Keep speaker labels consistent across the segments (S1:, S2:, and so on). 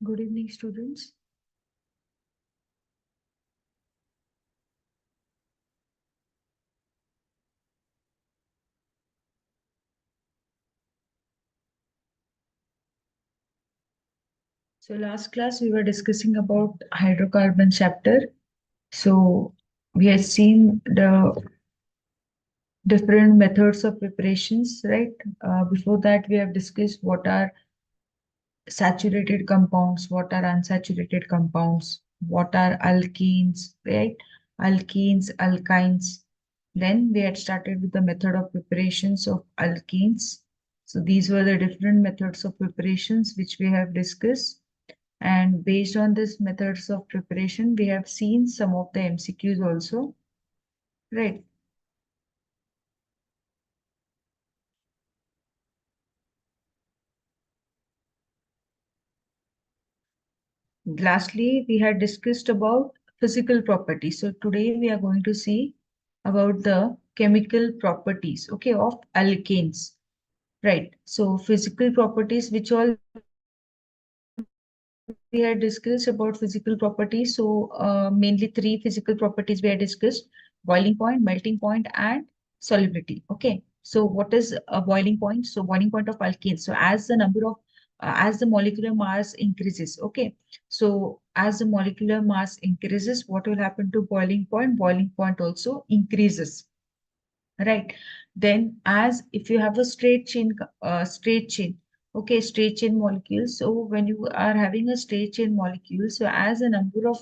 S1: Good evening, students. So last class we were discussing about hydrocarbon chapter. So we had seen the different methods of preparations, right? Before that, we have discussed what are saturated compounds, what are unsaturated compounds, what are alkenes, right? Alkenes, alkynes. Then we had started with the method of preparations of alkenes. So these were the different methods of preparations which we have discussed. And based on this methods of preparation, we have seen some of the MCQs also, right? Lastly, we had discussed about physical properties. So today we are going to see about the chemical properties, okay, of alkanes, right? So physical properties, which all we had discussed about physical properties. So mainly three physical properties we had discussed: boiling point, melting point, and solubility. Okay. So what is a boiling point? So boiling point of alkenes. So as the number of as the molecular mass increases, okay. So as the molecular mass increases, what will happen to boiling point? Boiling point also increases, right? Then as if you have a straight chain, okay, straight chain molecules. So when you are having a straight chain molecule, so as the number of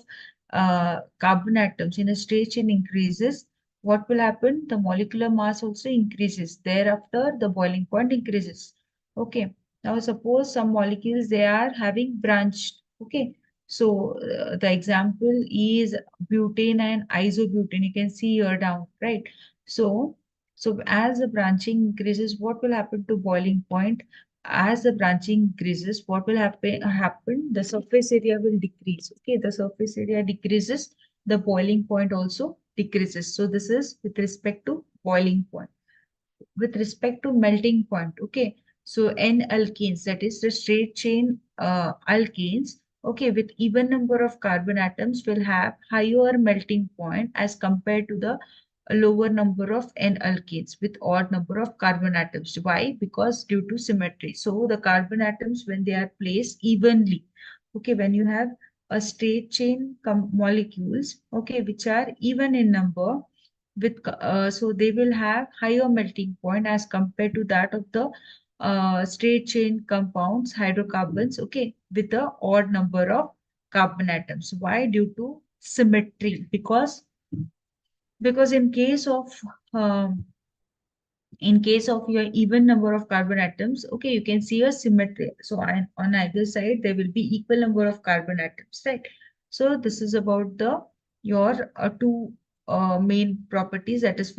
S1: carbon atoms in a straight chain increases, what will happen? The molecular mass also increases. Thereafter, the boiling point increases. Okay. Now, suppose some molecules they are having branched. Okay. So, the example is butane and isobutane. You can see here down, right? So, so as the branching increases, what will happen to boiling point? As the branching increases, what will happen? The surface area will decrease. Okay, the surface area decreases, the boiling point also decreases. So this is with respect to boiling point. With respect to melting point, okay, so N alkenes, that is the straight chain alkenes, okay, with even number of carbon atoms will have higher melting point as compared to the lower number of N alkenes with odd number of carbon atoms. Why? Because due to symmetry. So the carbon atoms, when they are placed evenly, okay, when you have a straight chain molecules, okay, which are even in number, with so they will have higher melting point as compared to that of the straight chain compounds, hydrocarbons, okay, with the odd number of carbon atoms. Why? Due to symmetry. Because um, in case of your even number of carbon atoms, okay, you can see a symmetry. So on either side, there will be equal number of carbon atoms, right? So this is about the your two main properties, that is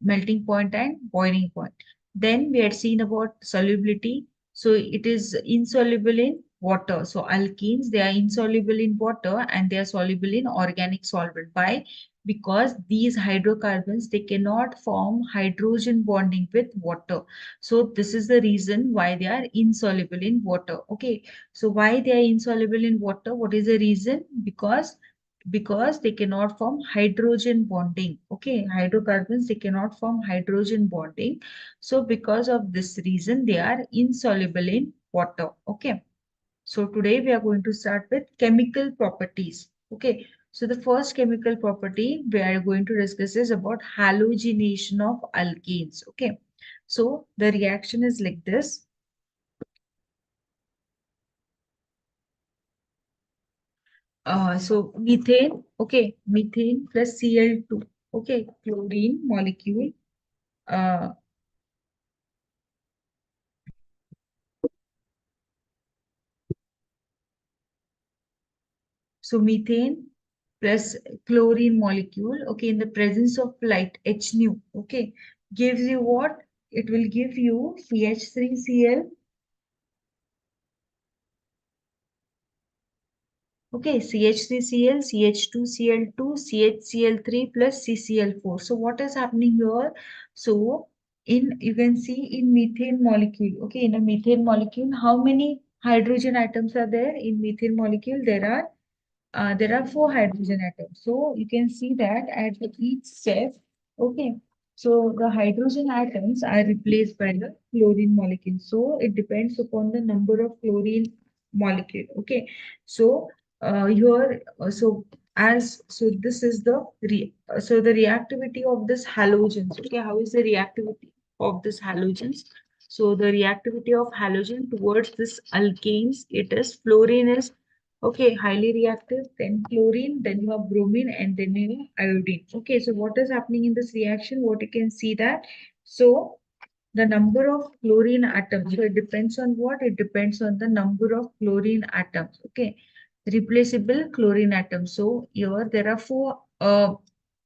S1: melting point and boiling point. Then we had seen about solubility. So it is insoluble in water. So alkenes, they are insoluble in water and they are soluble in organic solvent. Why? Because these hydrocarbons they cannot form hydrogen bonding with water. So this is the reason why they are insoluble in water. Okay, so why they are insoluble in water? What is the reason? Because they cannot form hydrogen bonding. Okay, hydrocarbons they cannot form hydrogen bonding. So because of this reason they are insoluble in water. Okay, so today we are going to start with chemical properties. Okay. So the first chemical property we are going to discuss is about halogenation of alkenes. Okay. So the reaction is like this. So methane, okay, methane plus Cl2, okay, chlorine molecule. Uh, so methane plus chlorine molecule, okay, in the presence of light, H nu, okay, gives you what? It will give you CH3Cl. Okay, CH3Cl, CH2Cl2, CHCl3 plus CCl4. So what is happening here? So you can see in methane molecule, okay, in a methane molecule, how many hydrogen atoms are there in methane molecule? There are four hydrogen atoms. So you can see that at each step, okay. So the hydrogen atoms are replaced by the chlorine molecule. So it depends upon the number of chlorine molecule. Okay. So here, so this is the reactivity of this halogens. Okay, how is the reactivity of this halogens? So the reactivity of halogen towards this alkanes, it is fluorine is okay, highly reactive, then chlorine, then you have bromine, and then you have iodine. Okay, so what is happening in this reaction? What you can see that, so the number of chlorine atoms, so it depends on what? It depends on the number of chlorine atoms. Okay, replaceable chlorine atoms. So here there are four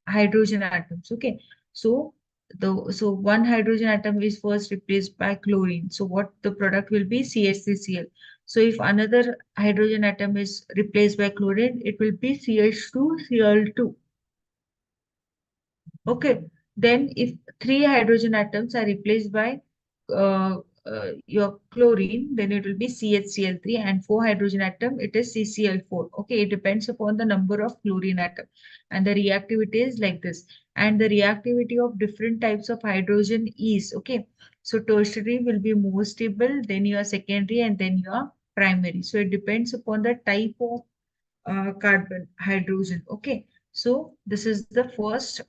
S1: hydrogen atoms. Okay, so one hydrogen atom is first replaced by chlorine. So what the product will be? CH3Cl. So if another hydrogen atom is replaced by chlorine, it will be CH2Cl2. Okay. Then if three hydrogen atoms are replaced by your chlorine, then it will be CHCl3, and four hydrogen atom, it is CCl4. Okay. It depends upon the number of chlorine atom. And the reactivity is like this. And the reactivity of different types of hydrogen is, okay. So tertiary will be more stable, then your secondary, and then your primary. So it depends upon the type of carbon hydrogen. Okay. So this is the first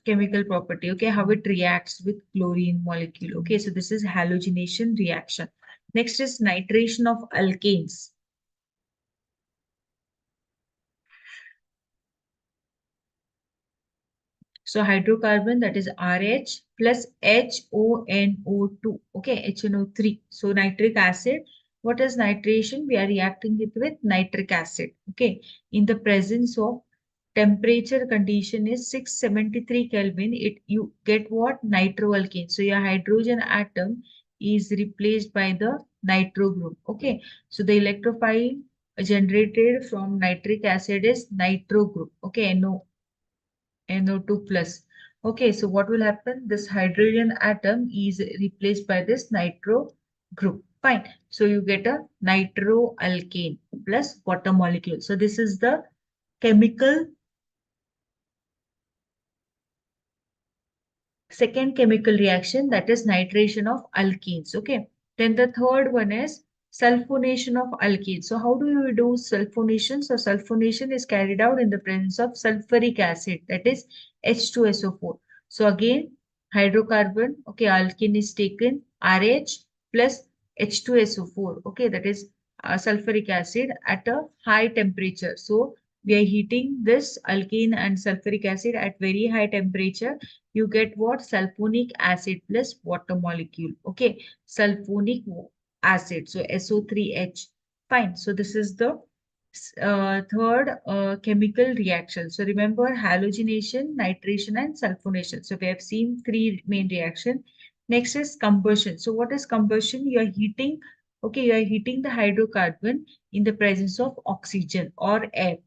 S1: chemical property, okay, how it reacts with chlorine molecule. Okay, so this is halogenation reaction. Next is nitration of alkanes. So hydrocarbon, that is RH plus HONO2. Okay, HNO3. So nitric acid. What is nitration? We are reacting it with nitric acid. Okay, in the presence of temperature condition is 673 Kelvin. You get what? Nitroalkane. So your hydrogen atom is replaced by the nitro group. Okay, so the electrophile generated from nitric acid is nitro group. Okay, NO2 plus. Okay, so what will happen? This hydrogen atom is replaced by this nitro group. Fine. So you get a nitroalkane plus water molecule. So this is the chemical, second chemical reaction, that is nitration of alkenes. Okay. Then the third one is sulfonation of alkenes. So how do you do sulfonation? So sulfonation is carried out in the presence of sulfuric acid, that is H2SO4. So again, hydrocarbon, okay, alkene is taken, RH plus H2SO4, okay, that is sulfuric acid at a high temperature. So we are heating this alkene and sulfuric acid at very high temperature. You get what? Sulfonic acid plus water molecule. Okay, sulfonic acid. So SO3H. Fine. So this is the third chemical reaction. So remember halogenation, nitration, and sulfonation. So we have seen three main reaction. Next is combustion. So what is combustion? You are heating. Okay, you are heating the hydrocarbon in the presence of oxygen or air.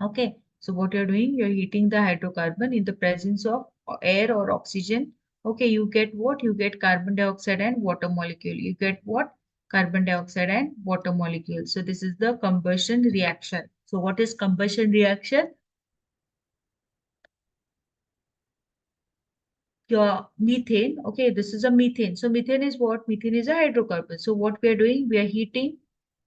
S1: Okay, so what you're doing, you're heating the hydrocarbon in the presence of air or oxygen. Okay, you get what? You get carbon dioxide and water molecule. You get what? Carbon dioxide and water molecule. So this is the combustion reaction. So what is combustion reaction? Your methane. Okay, this is a methane. So methane is what? Methane is a hydrocarbon. So what we are doing, we are heating.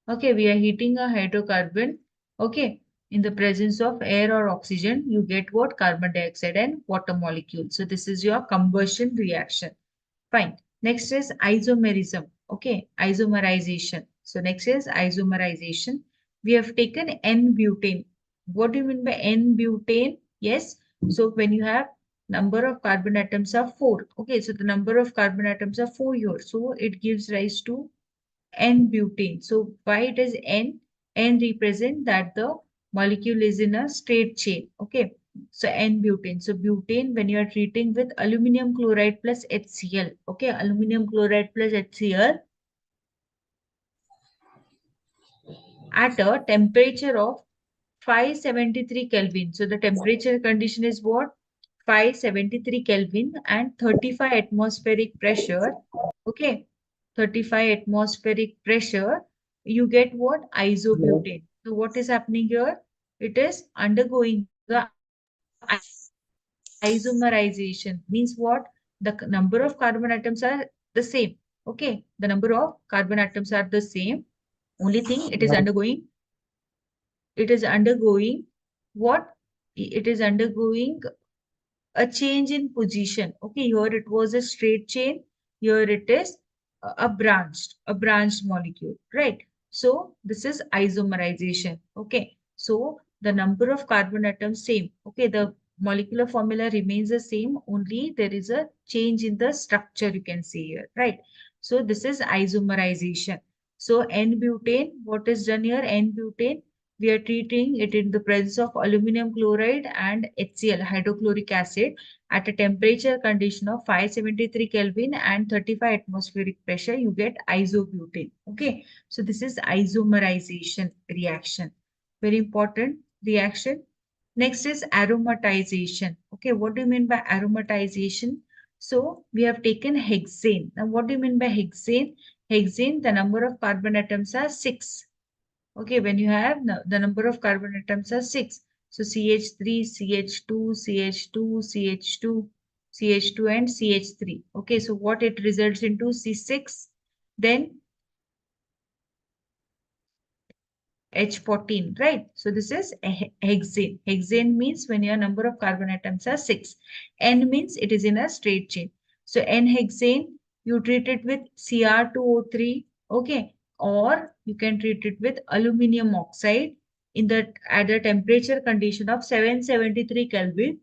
S1: Okay, we are heating a hydrocarbon. Okay, in the presence of air or oxygen, you get what? Carbon dioxide and water molecule. So this is your combustion reaction. Fine. Next is isomerism. Okay, isomerization. So next is isomerization. We have taken N-butane. What do you mean by N-butane? Yes. So when you have number of carbon atoms are 4. Okay, so the number of carbon atoms are 4 here. So it gives rise to N-butane. So why it is N? N represent that the molecule is in a straight chain. Okay. So N-butane. So butane, when you are treating with aluminum chloride plus HCl. Okay. Aluminum chloride plus HCl at a temperature of 573 Kelvin. So the temperature condition is what? 573 Kelvin and 35 atmospheric pressure. Okay. 35 atmospheric pressure. You get what? Isobutane. So what is happening here? It is undergoing the isomerization. Means what? The number of carbon atoms are the same. Okay. The number of carbon atoms are the same. Only thing it is undergoing what? It is undergoing a change in position. Okay, here it was a straight chain. Here it is a branched molecule, right? So this is isomerization. Okay, so the number of carbon atoms same. Okay, the molecular formula remains the same. Only there is a change in the structure. You can see here, right? So this is isomerization. So N-butane, what is done here? N-butane, we are treating it in the presence of aluminum chloride and HCl, hydrochloric acid, at a temperature condition of 573 Kelvin and 35 atmospheric pressure, you get isobutane. Okay, so this is isomerization reaction. Very important reaction. Next is aromatization. Okay, what do you mean by aromatization? So we have taken hexane. Now, what do you mean by hexane? Hexane, the number of carbon atoms are 6. Okay, when you have the number of carbon atoms are 6. So CH3, CH2, CH2, CH2, CH2 and CH3. Okay, so what it results into? C6, then H14, right? So this is a hexane. Hexane means when your number of carbon atoms are 6. N means it is in a straight chain. So N-hexane, you treat it with Cr2O3, okay? Or you can treat it with aluminium oxide in the at a temperature condition of 773 Kelvin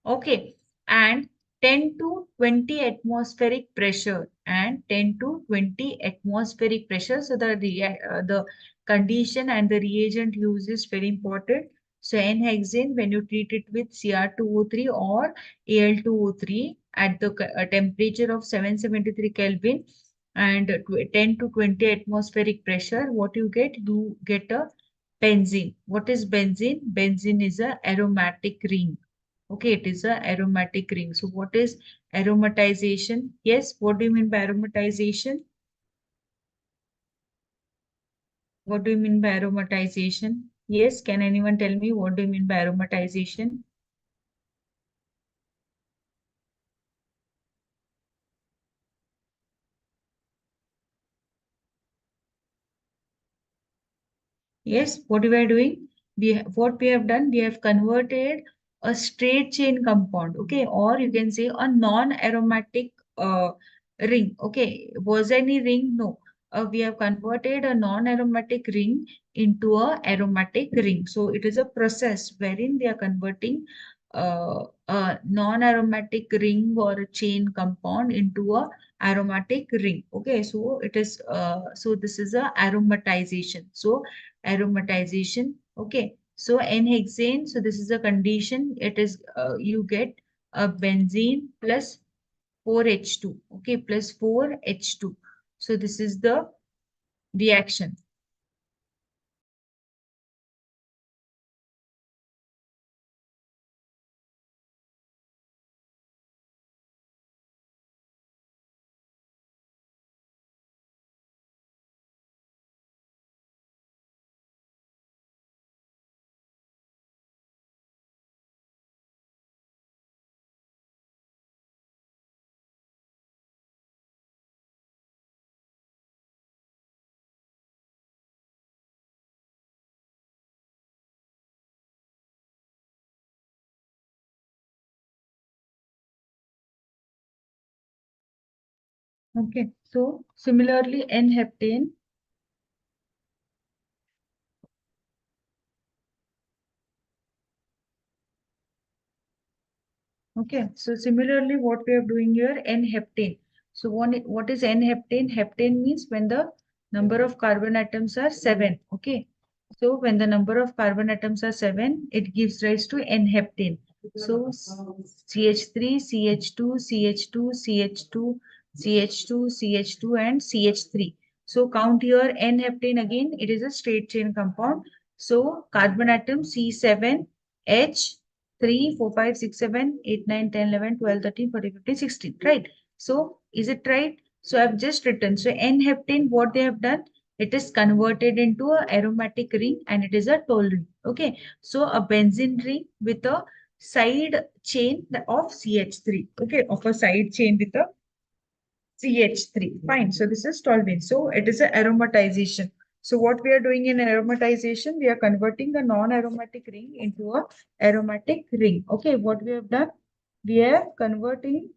S1: Okay, and 10 to 20 atmospheric pressure and 10 to 20 atmospheric pressure. So the condition and the reagent use is very important. So N-hexane, when you treat it with Cr2O3 or Al2O3 at the temperature of 773 Kelvin and 10 to 20 atmospheric pressure, what you get? You get a benzene. What is benzene? Benzene is a aromatic ring. Okay, it is a aromatic ring. So what is aromatization? Yes, what do you mean by aromatization? What do you mean by aromatization? Yes, can anyone tell me what do you mean by aromatization? Yes, what we are doing? What we have done, we have converted a straight chain compound, okay, or you can say a non-aromatic ring. Okay, was any ring? No. We have converted a non-aromatic ring into a aromatic ring. So it is a process wherein we are converting a non-aromatic ring or a chain compound into a aromatic ring. Okay, so it is so this is a aromatization. So aromatization. Okay, so N-hexane. So this is a condition. It is you get a benzene plus 4H2. Okay, plus 4H2. So this is the reaction. Okay, so similarly N-heptane. Okay, so similarly, what we are doing here, N-heptane. So what is N-heptane? Heptane means when the number of carbon atoms are 7. Okay, so when the number of carbon atoms are 7, it gives rise to N-heptane. So CH3, CH2, CH2, CH2, CH2, CH2, and CH3. So count here N-heptane again. It is a straight chain compound. So carbon atom C7, H 3, 4, 5, 6, 7, 8, 9, 10, 11, 12, 13, 14, 15, 16. Right. So is it right? So I've just written. So N-heptane, what they have done, it is converted into a aromatic ring and it is a toll ring. Okay. So a benzene ring with a side chain of CH3. Okay. Of a side chain with a CH3. Fine. So this is toluene. So it is a aromatization. So what we are doing in aromatization, we are converting the non-aromatic ring into a aromatic ring. Okay, what we have done, we are converting,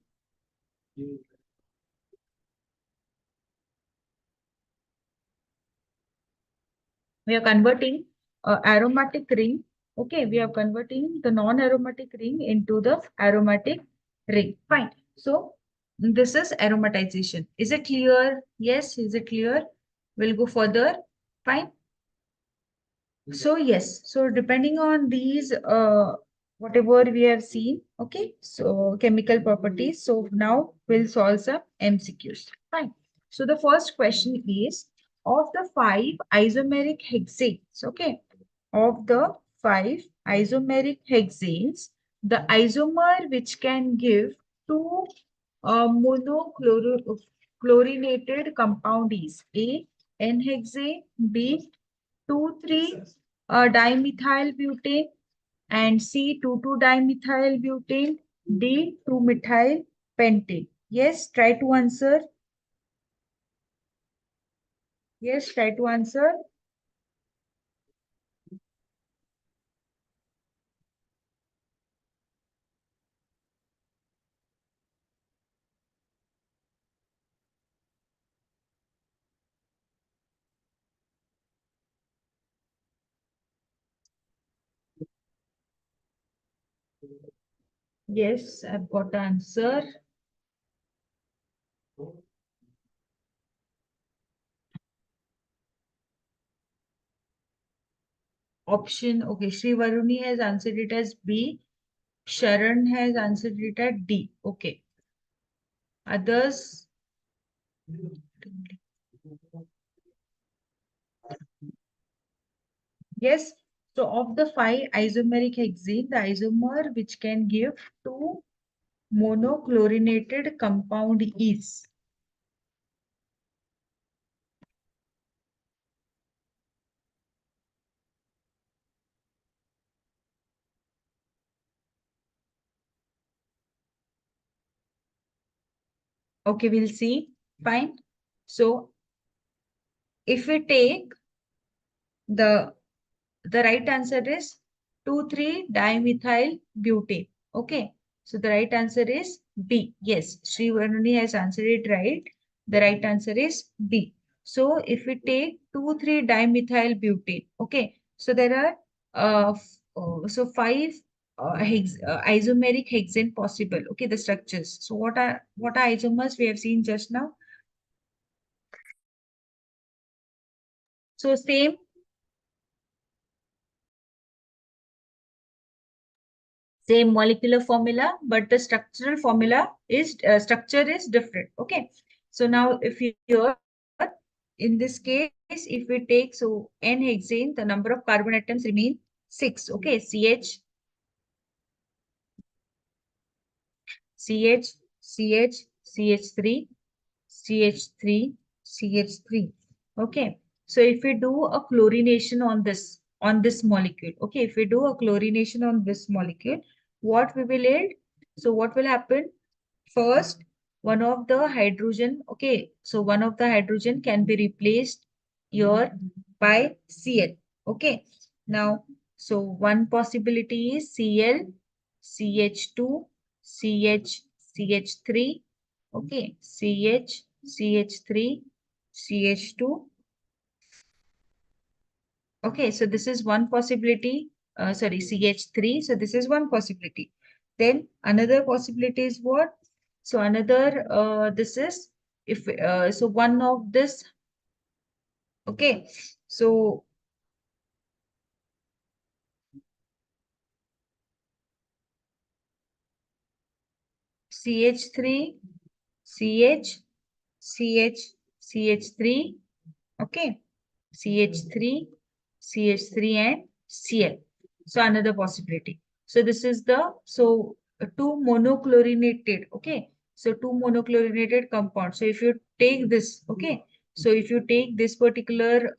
S1: we are converting aromatic ring. Okay, we are converting the non-aromatic ring into the aromatic ring. Fine. So this is aromatization. Is it clear? Yes, is it clear? We'll go further. Fine. So yes, so depending on these, whatever we have seen, okay, so chemical properties. So now we'll solve some MCQs. Fine. So the first question is, of the five isomeric hexanes, okay, of the five isomeric hexanes, the isomer which can give two monochlorinated compound is A, N-hexane, B, 2,3 dimethyl butane, and C, 2,2 dimethyl butane, D, 2-methyl pentane. Yes, try to answer. Yes, try to answer. Yes, I've got the answer. Option, okay, Sri Varuni has answered it as B. Sharon has answered it at D. Okay. Others? Yes. So of the five isomeric hexane, the isomer which can give two monochlorinated compound is. Okay, we'll see. Fine. So if we take the the right answer is 2,3-dimethyl butane. Okay. So the right answer is B. Yes, Sri Varuni has answered it right. The right answer is B. So if we take 2,3-dimethyl butane, okay. So there are so five isomeric hexane possible. Okay, the structures. So what are isomers we have seen just now? So same molecular formula, but the structure is different. Okay. So now if you here in this case, if we take so n hexane, the number of carbon atoms remain 6. Okay. CH, CH, CH3, CH3, CH3. Okay. So if we do a chlorination on this molecule, okay, if we do a chlorination on this molecule, what we will add? So what will happen? First, one of the hydrogen, okay, so one of the hydrogen can be replaced here by Cl. Okay. Now, so one possibility is Cl, CH2, CH, CH3, okay, CH, CH3, CH2. Okay, so this is one possibility. Sorry, CH3. So this is one possibility. Then another possibility is what? So another, this is if so one of this. Okay, so CH3, CH, CH, CH3. Okay, CH3, CH3 and Cl. So another possibility. So this is the, so two monochlorinated, okay. So two monochlorinated compounds. So if you take this, okay. So if you take this particular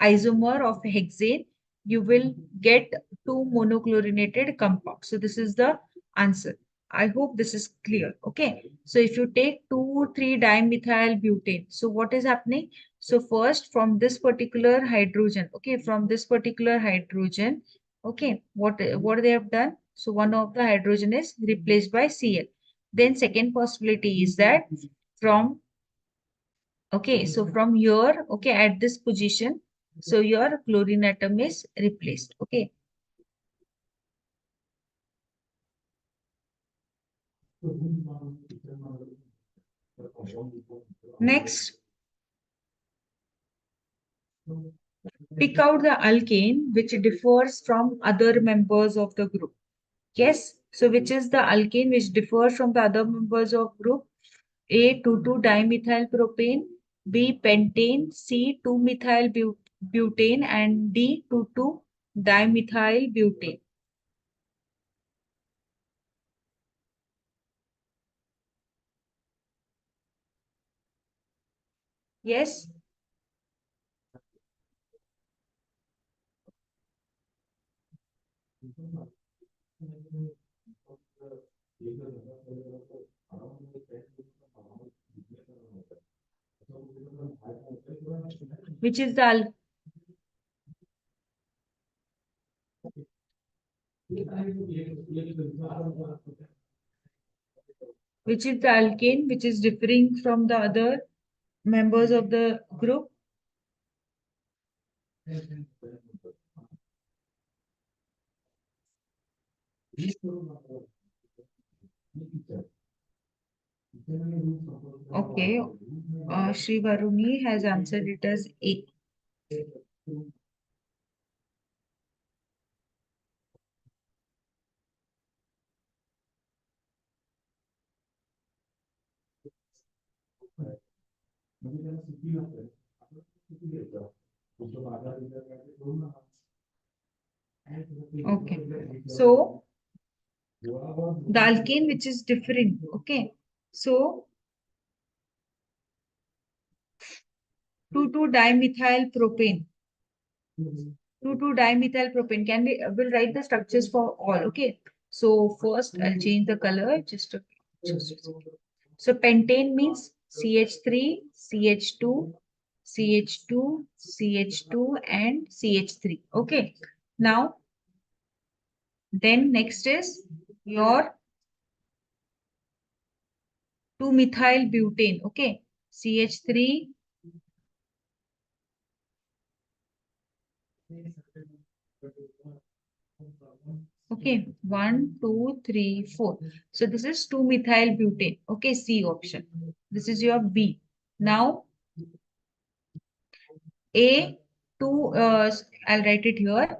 S1: isomer of hexane, you will get two monochlorinated compounds. So this is the answer. I hope this is clear. Okay. So if you take 2,3-dimethyl butane, so what is happening? So first from this particular hydrogen, okay, from this particular hydrogen, okay, what they have done? So one of the hydrogen is replaced by Cl. Then second possibility is that from okay, so from here, okay, at this position, so your chlorine atom is replaced. Okay. Next, pick out the alkane which differs from other members of the group. Yes. So which is the alkane which differs from the other members of group? A 2,2-dimethyl propane, B pentane, C 2-methyl butane, and D 2,2-dimethyl butane. Yes. Which is the which is the alkane which is differing from the other members of the group? Okay. Shri Varuni has answered it as A. Okay. So the alkane which is differing. Okay. So 2,2-dimethyl propane. 2,2-dimethyl propane. Can we will write the structures for all? Okay. So first I'll change the color. Just so pentane means CH3, CH2, CH2, CH2, and CH3. Okay. Now then next is your 2-methyl butane. Okay. CH3. Okay, 1, 2, 3, 4. So this is 2-methyl butane. Okay, C option. This is your B. Now A, 2, I'll write it here.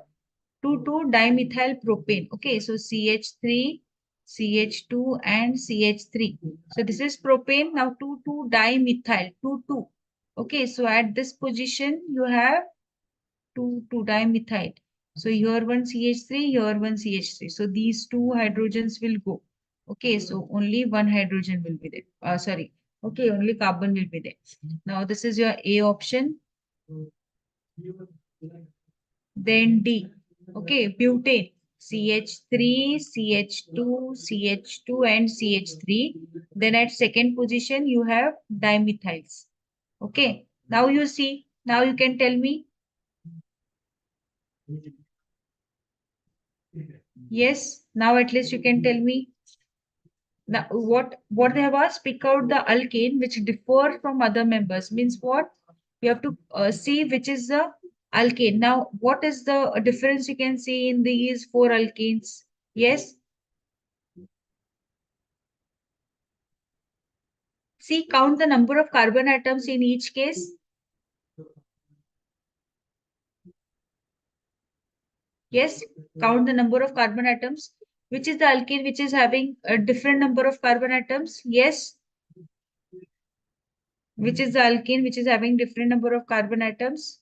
S1: 2,2-dimethyl propane. Okay, so CH3, CH2, and CH3. So this is propane. Now 2,2-dimethyl, 2,2. Okay, so at this position, you have 2,2-dimethyl. So here one CH3, here one CH3. So these two hydrogens will go. Okay, so only one hydrogen will be there. Sorry. Okay, only carbon will be there. Now this is your A option. Then D. Okay, butane. CH3, CH2, CH2, and CH3. Then at second position, you have dimethyls. Okay, now you see. Now you can tell me. Yes, now at least you can tell me. Now, what they have asked, pick out the alkane which differ from other members. Means what? You have to see which is the alkane. Now, what is the difference you can see in these four alkanes? Yes. See, count the number of carbon atoms in each case. Yes, count the number of carbon atoms. Which is the alkane which is having a different number of carbon atoms? Yes. Which is the alkane which is having different number of carbon atoms?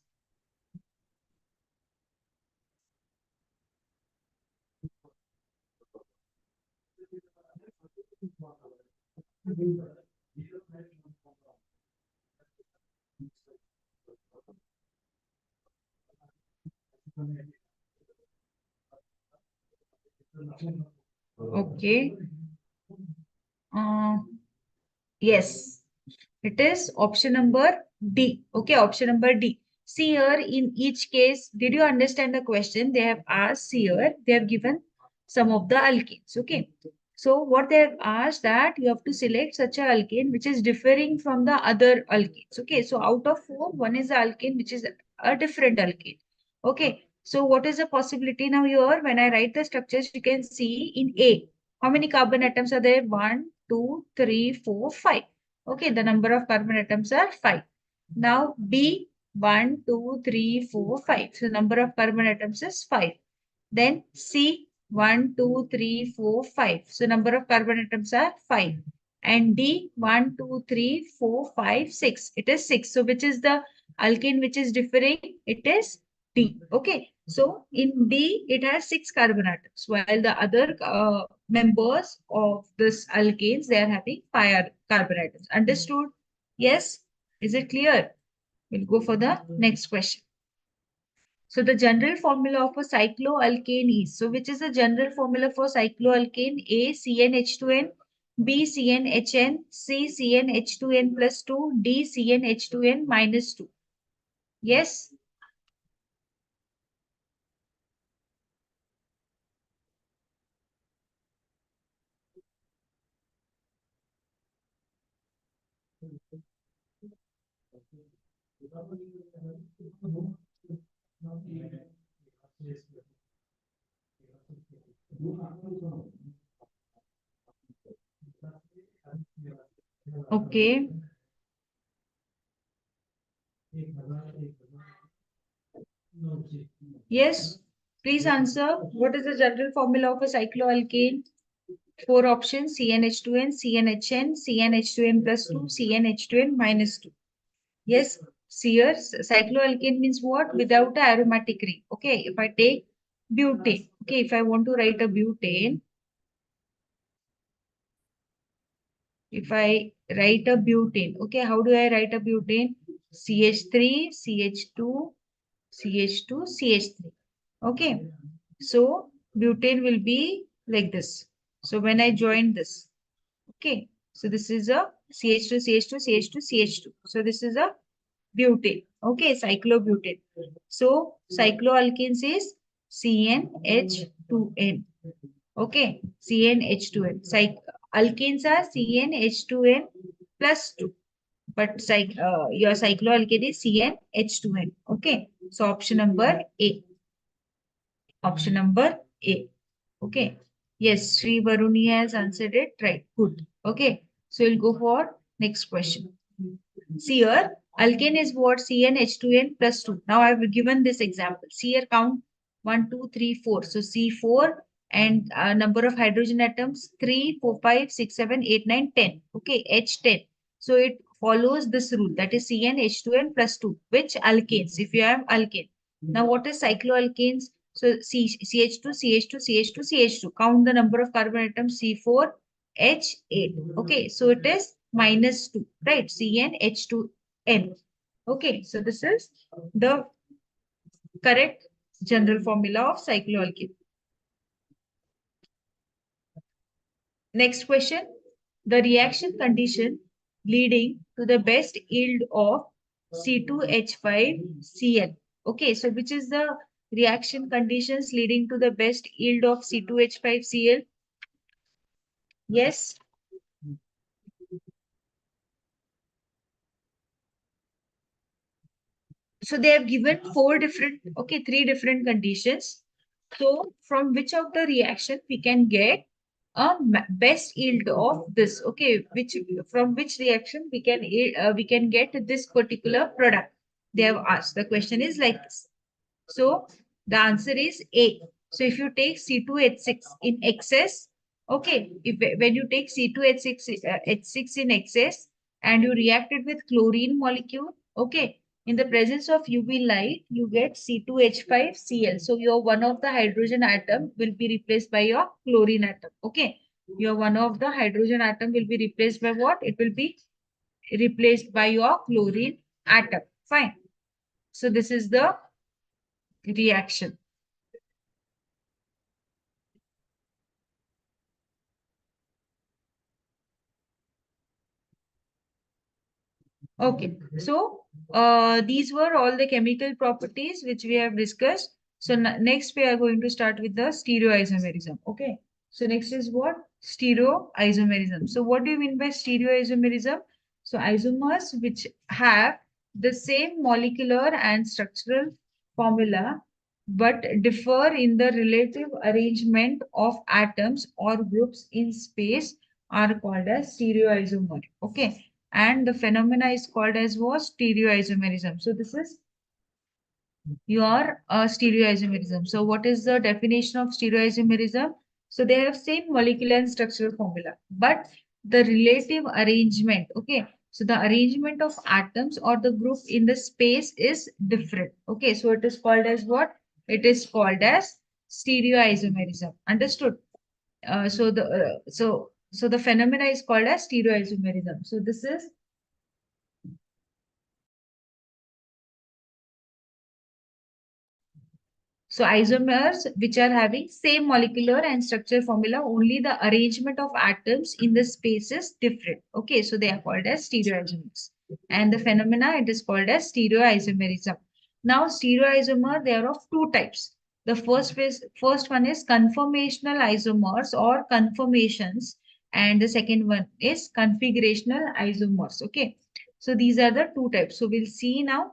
S1: Okay. Uh, yes. It is option number D. Okay, option number D. See here, in each case, did you understand the question? They have asked here, they have given some of the alkanes. Okay. So what they have asked that you have to select such a alkane which is differing from the other alkanes. Okay. So out of four, one is the alkane which is a different alkane. Okay. So what is the possibility now here? When I write the structures, you can see in A, how many carbon atoms are there? 1, 2, 3, 4, 5. Okay, the number of carbon atoms are 5. Now B, 1, 2, 3, 4, 5. So number of carbon atoms is 5. Then C, 1, 2, 3, 4, 5. So number of carbon atoms are 5. And D, 1, 2, 3, 4, 5, 6. It is 6. So which is the alkane which is differing? It is D. Okay. So in D, it has 6 carbon atoms, while the other members of this alkanes, they are having 5 carbon atoms. Understood? Yes? Is it clear? We'll go for the next question. So the general formula of a cycloalkane is, so which is the general formula for cycloalkane? A, CnH2n, B, CnHn, C, CnH2n plus 2, D, CnH2n minus 2. Yes? Okay. Yes. Please answer. What is the general formula of a cycloalkane? Four options: CnH2n, CnHn, CnH2n plus 2, CnH2n minus 2. Yes, Sear, cycloalkane means what? Without a aromatic ring. Okay, if I take butane, okay, if I want to write a butane, if I write a butane, okay, how do I write a butane? CH3, CH2, CH2, CH3. Okay, so butane will be like this. So when I join this, okay, so this is a CH2, CH2, CH2, CH2. So this is a butane. Okay, cyclobutane. So cycloalkanes is CnH2n. Okay, CnH2n. Alkanes are CnH2n plus 2. But your cycloalkane is CnH2n. Okay, so option number A. Option number A. Okay. Yes, Sri Varuni has answered it right. Good. Okay. So we'll go for next question. See here, alkane is what? CnH2n plus 2. Now I've given this example. See here, count 1, 2, 3, 4. So C4 and number of hydrogen atoms 3, 4, 5, 6, 7, 8, 9, 10. Okay, H10. So it follows this rule, that is CnH2n plus 2. Which alkanes? If you have alkane. Now what is cycloalkanes? So CH2, CH2, CH2, CH2. Count the number of carbon atoms C4, H8. Okay, so it is minus 2, right? CnH2n. Okay, so this is the correct general formula of cycloalkane. Next question. The reaction condition leading to the best yield of C2H5Cl. Okay, so which is the reaction conditions leading to the best yield of C2H5Cl? Yes. So they have given three different conditions. So from which of the reaction we can get a best yield of this? Okay, from which reaction we can get this particular product? They have asked. The question is like this. So the answer is A. So if you take C2H6 in excess, okay, if when you take C2H6 H6 in excess and you react it with chlorine molecule, okay, in the presence of UV light, you get C2H5Cl. So your one of the hydrogen atom will be replaced by your chlorine atom. Okay, your one of the hydrogen atom will be replaced by what? It will be replaced by your chlorine atom. Fine. So this is the reaction. Okay, so these were all the chemical properties which we have discussed. So next we are going to start with the stereoisomerism. Okay, so next is what? Stereoisomerism. So what do you mean by stereoisomerism? So isomers which have the same molecular and structural formula but differ in the relative arrangement of atoms or groups in space are called as stereoisomer. Okay, and the phenomena is called as what? Stereoisomerism. So this is your stereoisomerism. So what is the definition of stereoisomerism? So they have same molecular and structural formula, but the relative arrangement, okay, so the arrangement of atoms or the group in the space is different. Okay, so it is called as what? It is called as stereoisomerism. Understood? So the phenomena is called as stereoisomerism. So this is so isomers which are having same molecular and structural formula, only the arrangement of atoms in the space is different. Okay, so they are called as stereoisomers. And the phenomena, it is called as stereoisomerism. Now stereoisomer, they are of two types. The first one is conformational isomers or conformations, and the second one is configurational isomers. Okay, so these are the two types. So we'll see now.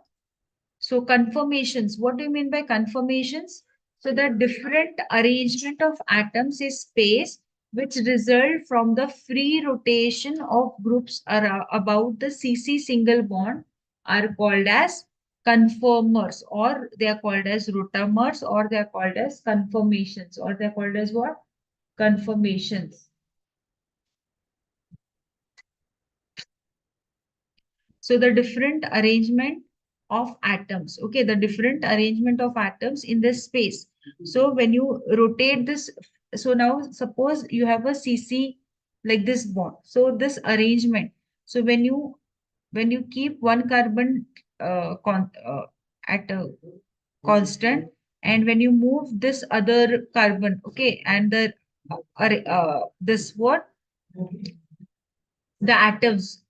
S1: So conformations, what do you mean by conformations? So the different arrangement of atoms in space which result from the free rotation of groups about the CC single bond are called as conformers, or they are called as rotamers, or they are called as conformations, or they are called as what? Conformations. So the different arrangement of atoms, okay, the different arrangement of atoms in this space. So when you rotate this, so now suppose you have a CC like this bond. So this arrangement, so when you keep one carbon at a constant, and when you move this other carbon, okay, and the this what, the atoms.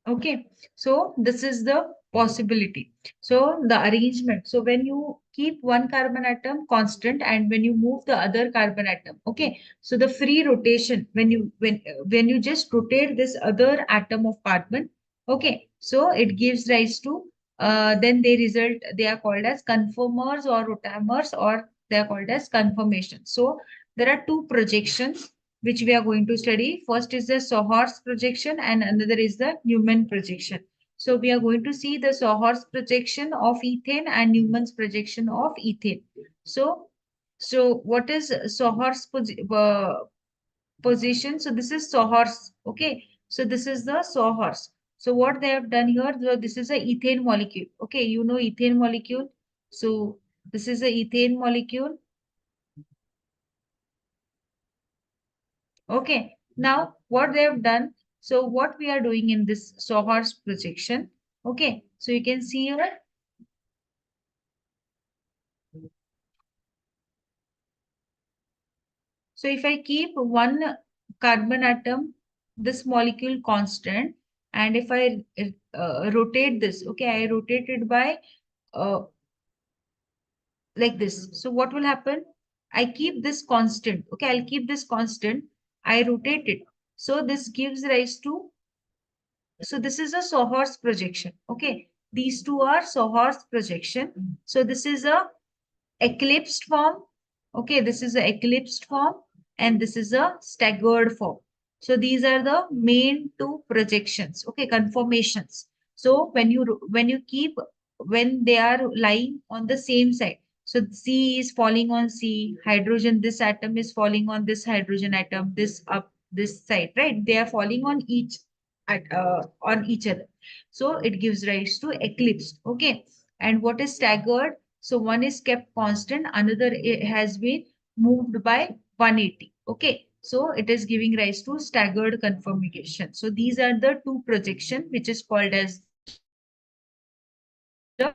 S1: Okay, so this is the possibility. So the arrangement. So when you keep one carbon atom constant and when you move the other carbon atom, okay. So the free rotation when you just rotate this other atom of carbon, okay. So it gives rise to then they result, they are called as conformers or rotamers, or they are called as conformations. So there are two projections which we are going to study. First is the Sohor's projection and another is the Newman projection. So we are going to see the Sohor's projection of ethane and Newman's projection of ethane. So what is Sohor's position? So this is Sohor's, okay. So this is the Sohor's. So what they have done here, this is a ethane molecule. Okay, you know ethane molecule. So this is a ethane molecule. Okay, now what they have done, so what we are doing in this Sohor's projection, okay, so you can see here, so if I keep one carbon atom, this molecule constant, and if I rotate this, okay, I rotate it by uh, like this. So what will happen? I keep this constant, okay, I'll keep this constant, I rotate it. So this gives rise to, so this is a Sohor's projection. Okay. These two are Sohor's projection. So this is a eclipsed form. Okay. This is a eclipsed form and this is a staggered form. So these are the main two projections. Okay. Conformations. So when you keep, when they are lying on the same side. So C is falling on C, hydrogen, this atom is falling on this hydrogen atom, this up this side, right? They are falling on each other. So it gives rise to eclipse. Okay. And what is staggered? So one is kept constant, another has been moved by 180. Okay. So it is giving rise to staggered conformation. So these are the two projection which is called as the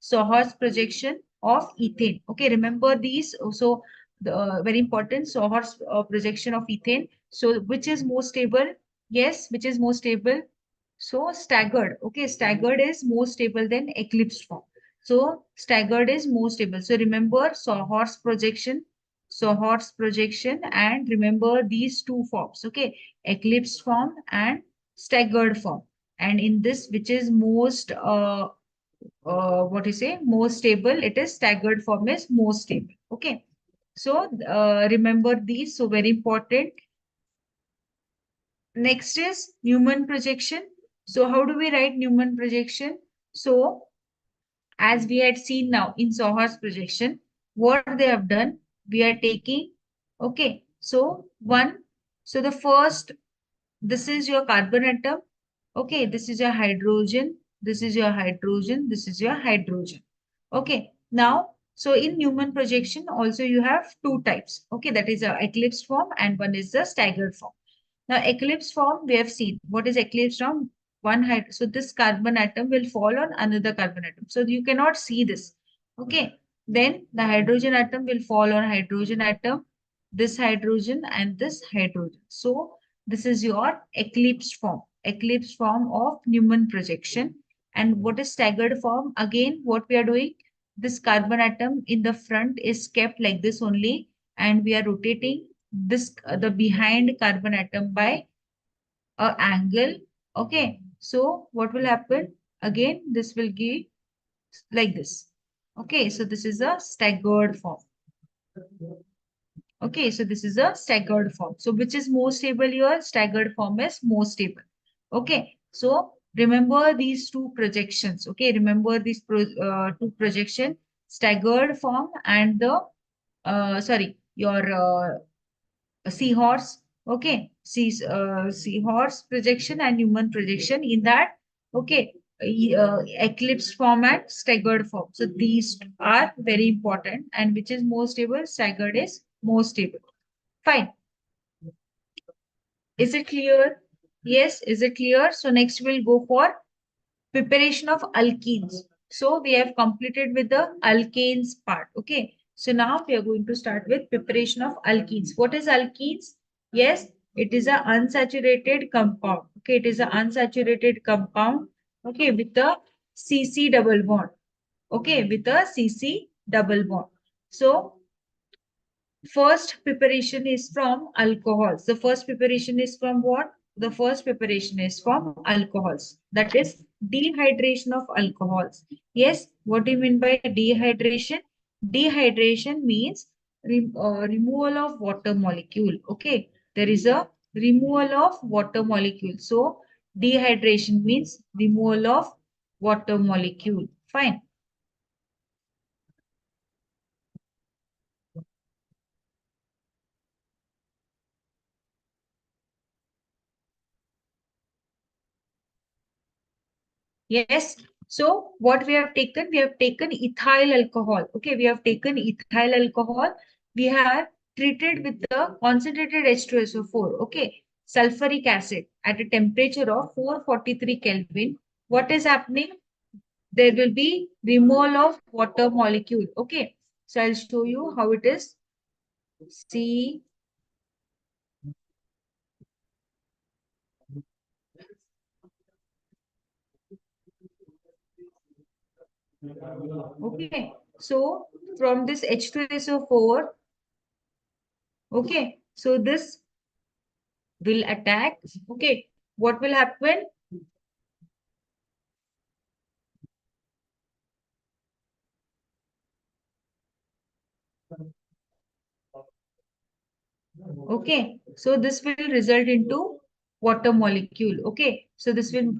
S1: Sohor's projection of ethane. Okay, remember these. So the very important Sohor's projection of ethane. So which is more stable? Yes, which is more stable? So staggered. Okay, staggered is more stable than eclipsed form. So staggered is more stable. So remember Sohor's projection, and remember these two forms. Okay, eclipsed form and staggered form. And in this, which is most what you say, more stable, it is staggered form is more stable. Okay. So remember these. So very important. Next is Newman projection. So how do we write Newman projection? So as we had seen now in Sohor's projection, what they have done, we are taking, okay, so one, so the first, this is your carbon atom, okay, this is your hydrogen, this is your hydrogen, this is your hydrogen. Okay, now, so in Newman projection, also you have two types, okay, that is a eclipsed form and one is the staggered form. Now, eclipse form, we have seen. What is eclipse form? One hyd so this carbon atom will fall on another carbon atom. So you cannot see this. Okay. Then the hydrogen atom will fall on hydrogen atom, this hydrogen and this hydrogen. So this is your eclipsed form. eclipse form of Newman projection. And what is staggered form? Again, what we are doing, this carbon atom in the front is kept like this only, and we are rotating this the behind carbon atom by a angle. Okay, so what will happen? Again, this will give like this. Okay, so this is a staggered form. Okay, so this is a staggered form. So which is more stable here? Staggered form is more stable. Okay, so remember these two projections. Okay, remember these two projection, staggered form and the sorry, your seahorse. Okay, seahorse projection and human projection in that. Okay, eclipse form and staggered form. So these are very important. And which is more stable? Staggered is more stable. Fine. Is it clear? Yes, is it clear? So next we'll go for preparation of alkenes. So we have completed with the alkanes part. Okay. So now we are going to start with preparation of alkenes. What is alkenes? Yes, it is an unsaturated compound. Okay, it is an unsaturated compound. Okay, with a CC double bond. Okay, with a CC double bond. So first preparation is from alcohols. The first preparation is from what? The first preparation is from alcohols. That is dehydration of alcohols. Yes, what do you mean by dehydration? Dehydration means removal of water molecule. Okay, there is a removal of water molecule. So dehydration means removal of water molecule. Fine. Yes. So what we have taken ethyl alcohol. Okay, we have taken ethyl alcohol. We have treated with the concentrated H2SO4. Okay, sulfuric acid at a temperature of 443 Kelvin. What is happening? There will be removal of water molecule. Okay, so I'll show you how it is. See. Okay, so from this H2SO4, okay, so this will attack. Okay, what will happen? Okay, so this will result into water molecule. Okay, so this will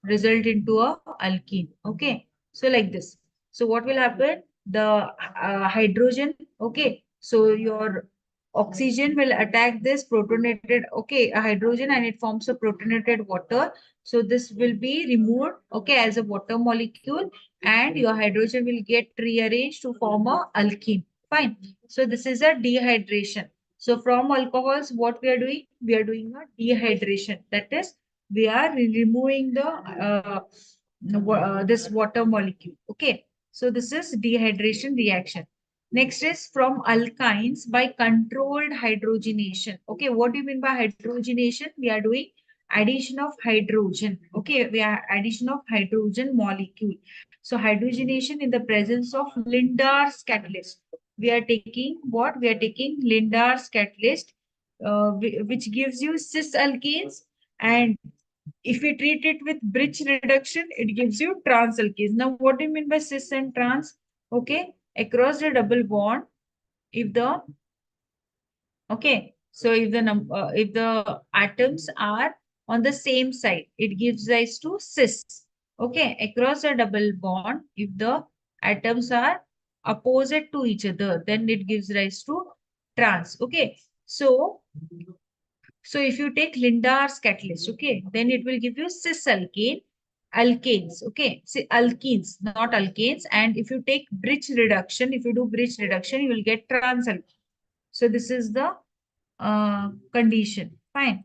S1: result into a alkene. Okay, so like this. So what will happen? The hydrogen. Okay, so your oxygen will attack this protonated. Okay, a hydrogen, and it forms a protonated water. So this will be removed. Okay, as a water molecule, and your hydrogen will get rearranged to form a alkene. Fine. So this is a dehydration. So from alcohols, what we are doing? We are doing a dehydration. That is, we are removing the this water molecule. Okay. So this is dehydration reaction. Next is from alkynes by controlled hydrogenation. Okay. What do you mean by hydrogenation? We are doing addition of hydrogen. Okay. We are addition of hydrogen molecule. So hydrogenation in the presence of Lindar's catalyst. We are taking what? We are taking Lindar's catalyst, which gives you cis alkanes. And if we treat it with bridge reduction, it gives you trans alkanes. Now, what do you mean by cis and trans? Okay, across the double bond, if the okay, so if the atoms are on the same side, it gives rise to cis. Okay, across a double bond, if the atoms are opposite to each other, then it gives rise to trans. Okay, so if you take Lindar's catalyst, okay, then it will give you cis alkane, alkanes. Okay, alkenes, not alkanes. And if you take bridge reduction, if you do bridge reduction, you will get trans alkane. So this is the condition. Fine.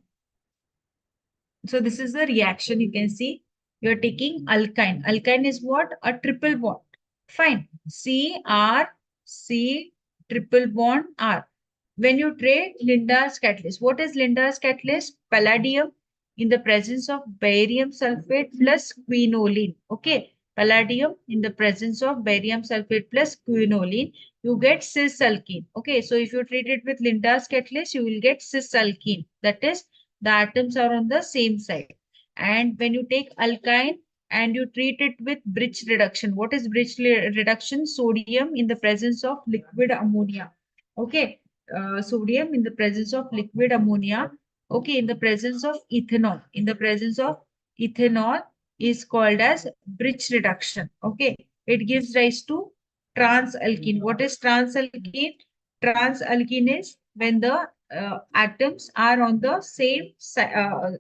S1: So this is the reaction. You can see you're taking alkyne. Alkyne is what? A triple bond. Fine. C, R, C, triple bond, R. When you trade Lindar's catalyst, what is Lindar's catalyst? Palladium. in the presence of barium sulfate plus quinoline. Okay, palladium in the presence of barium sulfate plus quinoline, you get cis alkene. Okay, so if you treat it with Linda's catalyst, you will get cis alkene. That is, the atoms are on the same side. And when you take alkyne and you treat it with bridge reduction, what is bridge reduction? Sodium in the presence of liquid ammonia. Okay, sodium in the presence of liquid ammonia. Okay, in the presence of ethanol. In the presence of ethanol is called as bridge reduction. Okay, it gives rise to transalkene. What is transalkene? Transalkene is when the atoms are on the same side,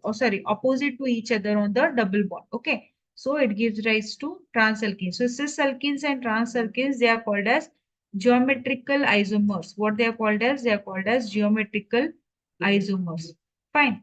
S1: opposite to each other on the double bond. Okay, so it gives rise to transalkenes. So cis alkenes and transalkenes, they are called as geometrical isomers. What they are called as? They are called as geometrical isomers. Fine.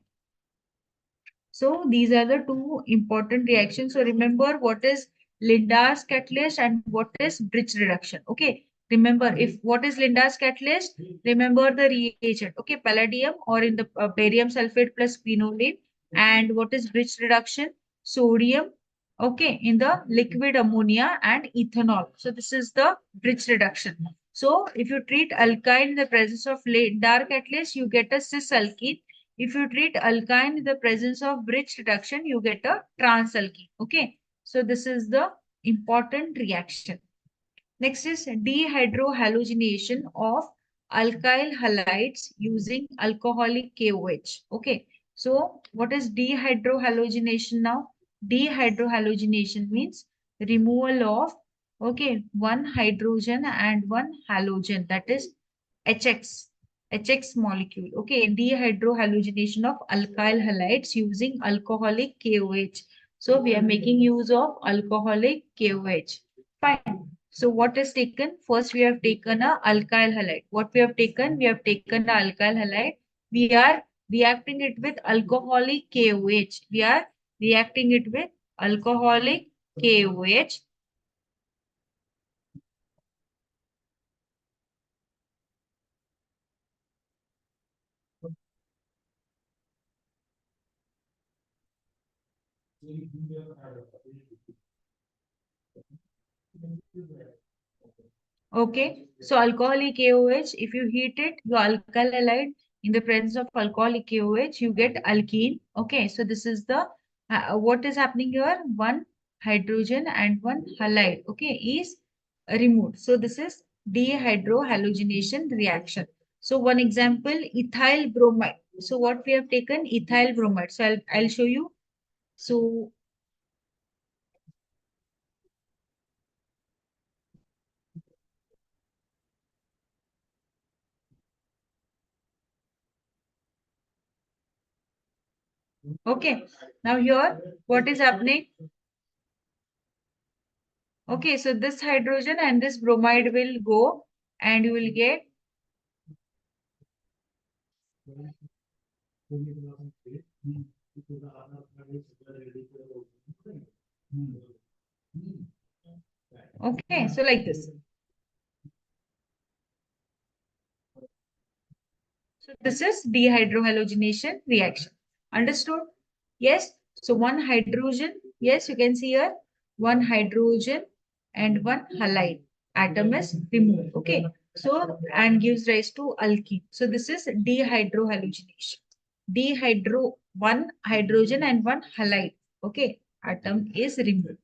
S1: So these are the two important reactions. So remember what is Linda's catalyst and what is bridge reduction. Okay. Remember, if what is Linda's catalyst, remember the reagent. Okay, palladium or in the barium sulfate plus quinoline. And what is bridge reduction? Sodium. Okay, in the liquid ammonia and ethanol. So this is the bridge reduction. So if you treat alkyne in the presence of Linda catalyst, you get a cis alkene. If you treat alkyne in the presence of bridge reduction, you get a transalkene. Okay. So this is the important reaction. Next is dehydrohalogenation of alkyl halides using alcoholic KOH. Okay. So what is dehydrohalogenation now? Dehydrohalogenation means removal of, okay, one hydrogen and one halogen, that is HX. HX molecule. Okay, dehydrohalogenation of alkyl halides using alcoholic KOH. So we are making use of alcoholic KOH. Fine. So what is taken? First, we have taken a alkyl halide. What we have taken? We have taken the alkyl halide. We are reacting it with alcoholic KOH. We are reacting it with alcoholic KOH. Okay, so alcoholic KOH, if you heat it, your alkyl halide, in the presence of alcoholic KOH, you get alkene. Okay, so this is the, what is happening here? One hydrogen and one halide, okay, is removed. So this is dehydrohalogenation reaction. So one example, ethyl bromide. So what we have taken? Ethyl bromide. So I'll show you. So okay, now here, what is happening? Okay, so this hydrogen and this bromide will go and you will get, okay, so like this. So this is dehydrohalogenation reaction. Understood? Yes. So one hydrogen, yes, you can see here, one hydrogen and one halide atom is removed. Okay. So, and gives rise to alkene. So this is dehydrohalogenation. Dehydro, one hydrogen and one halide. Okay. Atom is removed.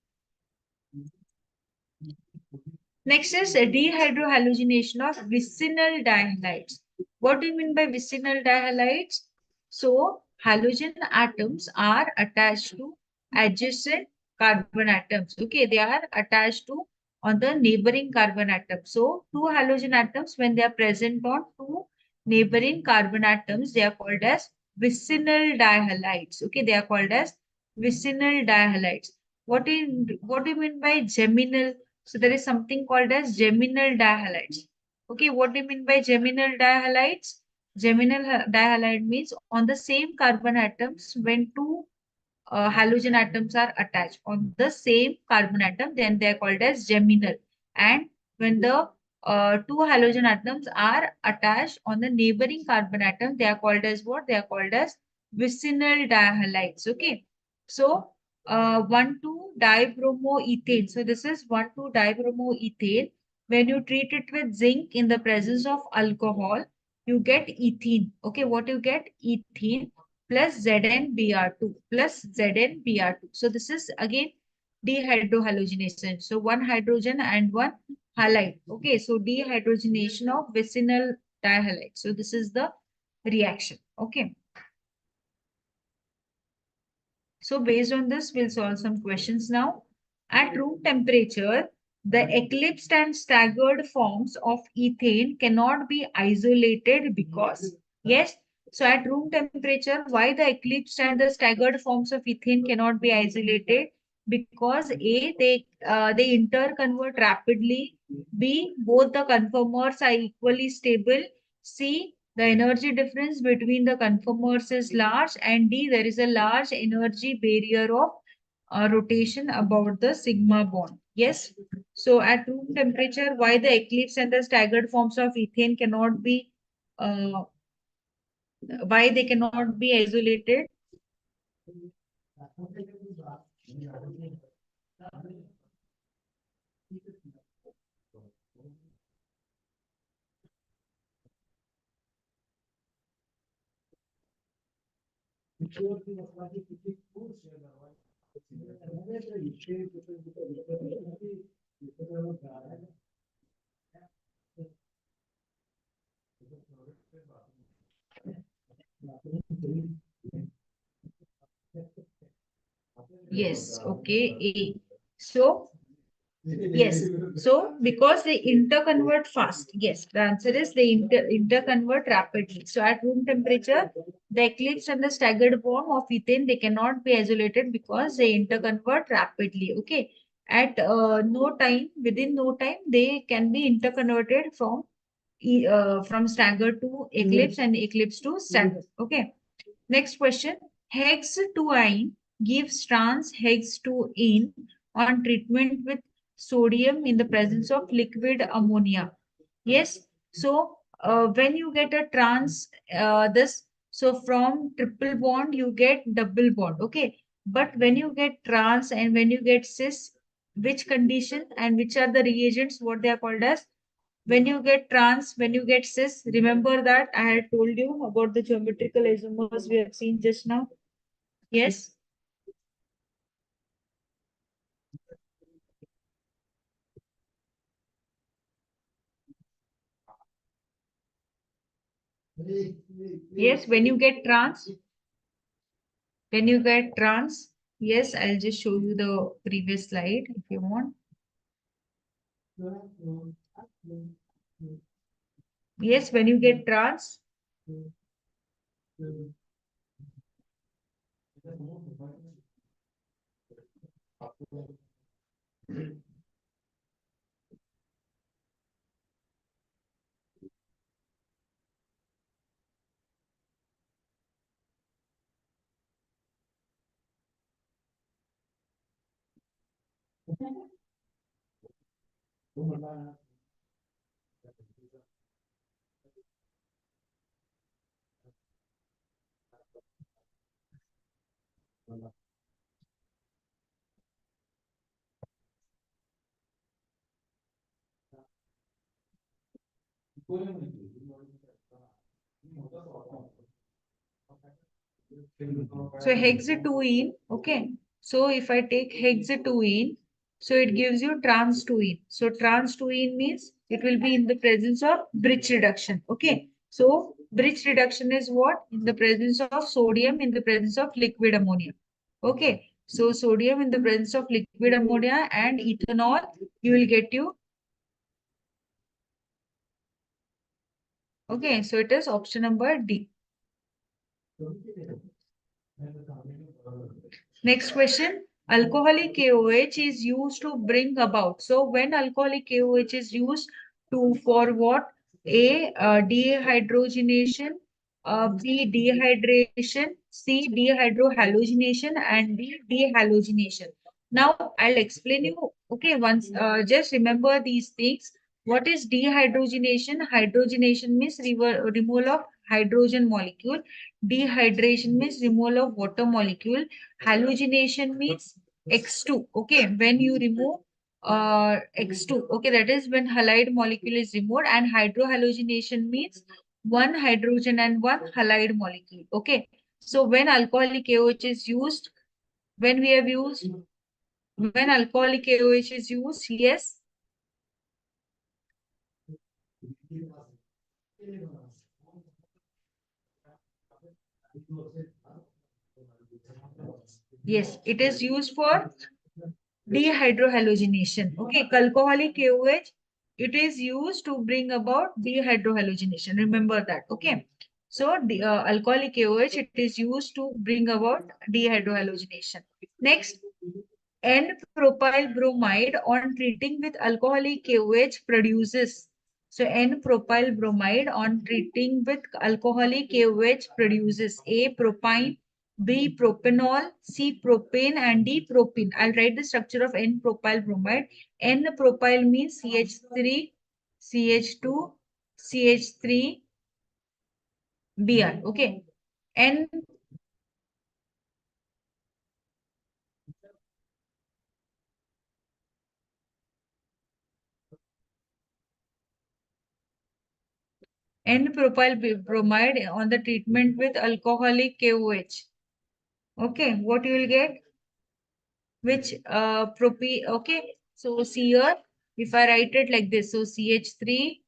S1: Next is a dehydrohalogenation of vicinal dihalides. What do you mean by vicinal dihalides? So, halogen atoms are attached to adjacent carbon atoms. Okay, they are attached to on the neighboring carbon atom. So, two halogen atoms, when they are present on two neighboring carbon atoms, they are called as vicinal dihalides. Okay, they are called as vicinal dihalides. What do you mean by geminal? So there is something called as geminal dihalides. Okay, what do you mean by geminal dihalides? Geminal dihalide means on the same carbon atoms when two halogen atoms are attached on the same carbon atom, then they are called as geminal. And when the two halogen atoms are attached on the neighboring carbon atom, they are called as what? They are called as vicinal dihalides. Okay. So 1,2-dibromoethane. So this is 1,2-dibromoethane. When you treat it with zinc in the presence of alcohol, you get ethene. Okay, what you get? Ethene plus ZnBr2 plus ZnBr2. So this is again dehydrohalogenation. So one hydrogen and one halide. Okay, so dehydrogenation of vicinal dihalide. So this is the reaction. Okay. So based on this, we'll solve some questions now. At room temperature, the eclipsed and staggered forms of ethane cannot be isolated because, yes, so at room temperature, why the eclipsed and the staggered forms of ethane cannot be isolated? Because A, they interconvert rapidly. B, both the conformers are equally stable. C, the energy difference between the conformers is large, and D, there is a large energy barrier of rotation about the sigma bond. Yes. So at room temperature, why the eclipse and the staggered forms of ethane cannot be, uh, why they cannot be isolated? Yes. Okay. A. So yes. So because they interconvert fast. Yes. The answer is they interconvert rapidly. So at room temperature, the eclipse and the staggered form of ethane, they cannot be isolated because they interconvert rapidly. Okay. At no time, within no time, they can be interconverted from staggered to eclipse and eclipse to staggered. Okay. Next question. Hex2-ine gives trans hex2-ene on treatment with sodium in the presence of liquid ammonia. Yes. So when you get a so from triple bond you get double bond. Okay. But when you get trans and when you get cis, which condition and which are the reagents? What they are called as? When you get trans, when you get cis, remember that I had told you about the geometrical isomers we have seen just now. Yes. Yes, when you get trans, yes, I'll just show you the previous slide if you want. Yes, when you get trans, so hexatuene, okay. So if I take hexatuene, so it gives you trans-2-ene. So trans-2-ene means it will be in the presence of Birch reduction. Okay. So Birch reduction is what? In the presence of sodium in the presence of liquid ammonia. Okay. So sodium in the presence of liquid ammonia and ethanol, you will get you. Okay. So it is option number D. Next question. Alcoholic KOH is used to bring about. So when alcoholic KOH is used to for what? A, dehydrogenation, B, dehydration, C, dehydrohalogenation, and D, dehalogenation. Now I'll explain you. Okay, once just remember these things. What is dehydrogenation? Hydrogenation means removal of hydrogen molecule. Dehydration means removal of water molecule. Halogenation means X2. Okay, when you remove X2, okay, that is when halide molecule is removed. And hydrohalogenation means one hydrogen and one halide molecule. Okay, so when alcoholic KOH is used, when we have used, when alcoholic KOH is used, yes. Yes, it is used for dehydrohalogenation. Okay, alcoholic KOH, it is used to bring about dehydrohalogenation. Remember that. Okay, so the alcoholic KOH, it is used to bring about dehydrohalogenation. Next, N-propyl bromide on treating with alcoholic KOH produces. So N-propyl bromide on treating with alcoholic KOH produces A, propine, B, propanol, C, propane, and D, propene. I'll write the structure of N-propyl bromide. N-propyl means CH3, CH2, CH3, Br. Okay. N N-propyl bromide on the treatment with alcoholic KOH. Okay, what you will get? Which okay. So see here, if I write it like this, so CH3,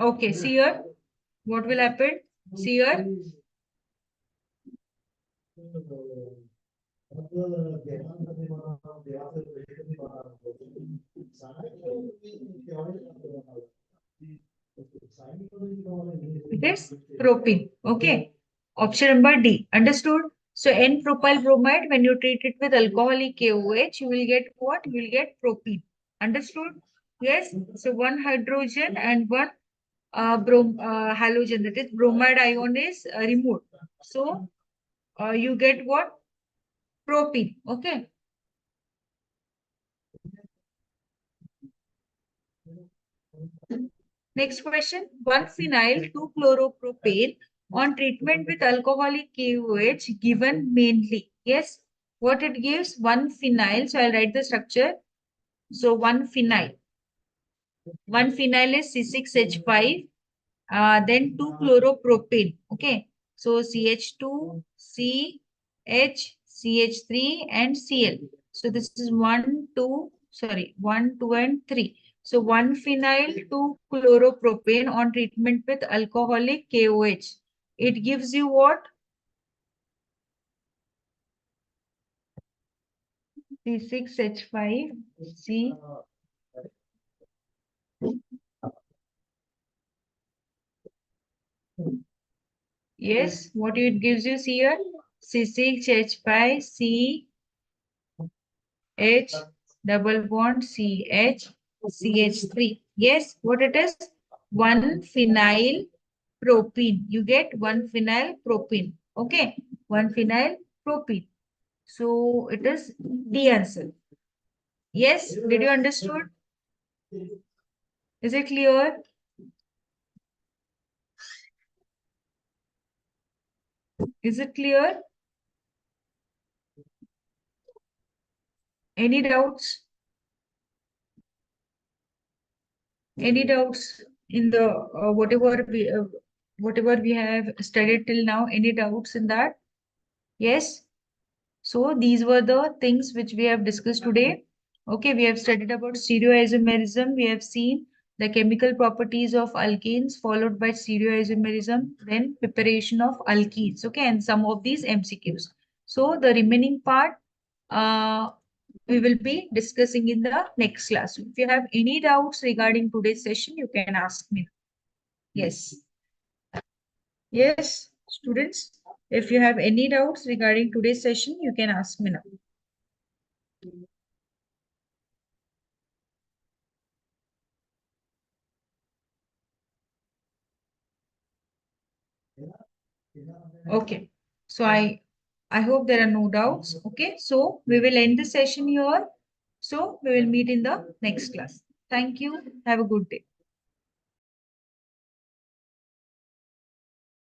S1: okay, see here, what will happen? See here, it is propene. Okay. Option number D. Understood? So N-propyl bromide, when you treat it with alcoholic KOH, you will get what? You will get propene. Understood? Yes. So one hydrogen and one halogen, that is bromide ion is removed. So you get what? Propene. Okay. Next question. 1-phenyl 2-chloropropane on treatment with alcoholic KOH given mainly. Yes. What it gives? 1-phenyl. So I'll write the structure. So 1-phenyl. 1-phenyl is C6H5. Then 2-chloropropane. Okay. So CH2, CH, CH3, and Cl. So this is 1, 2, sorry, 1, 2, and 3. So 1-phenyl 2-chloropropane on treatment with alcoholic KOH. It gives you what? C6H5, C. Yes, what it gives you here? C6H5, C, H, double bond, CH, CH3. Yes, what it is? 1-phenyl propene. You get 1-phenyl propene. Okay, 1-phenyl propene. So it is the answer. Yes, did you understood? Is it clear? Is it clear? Any doubts? Any doubts in the whatever we have studied till now? Any doubts in that? Yes. So these were the things which we have discussed today. Okay, we have studied about stereoisomerism. We have seen the chemical properties of alkanes followed by stereoisomerism, then preparation of alkenes. Okay, and some of these MCQs. So the remaining part uh, we will be discussing in the next class. If you have any doubts regarding today's session, you can ask me. Yes. Yes, students. If you have any doubts regarding today's session, you can ask me now. Okay. So I hope there are no doubts. Okay. So we will end the session here. So we will meet in the next class. Thank you. Have a good day.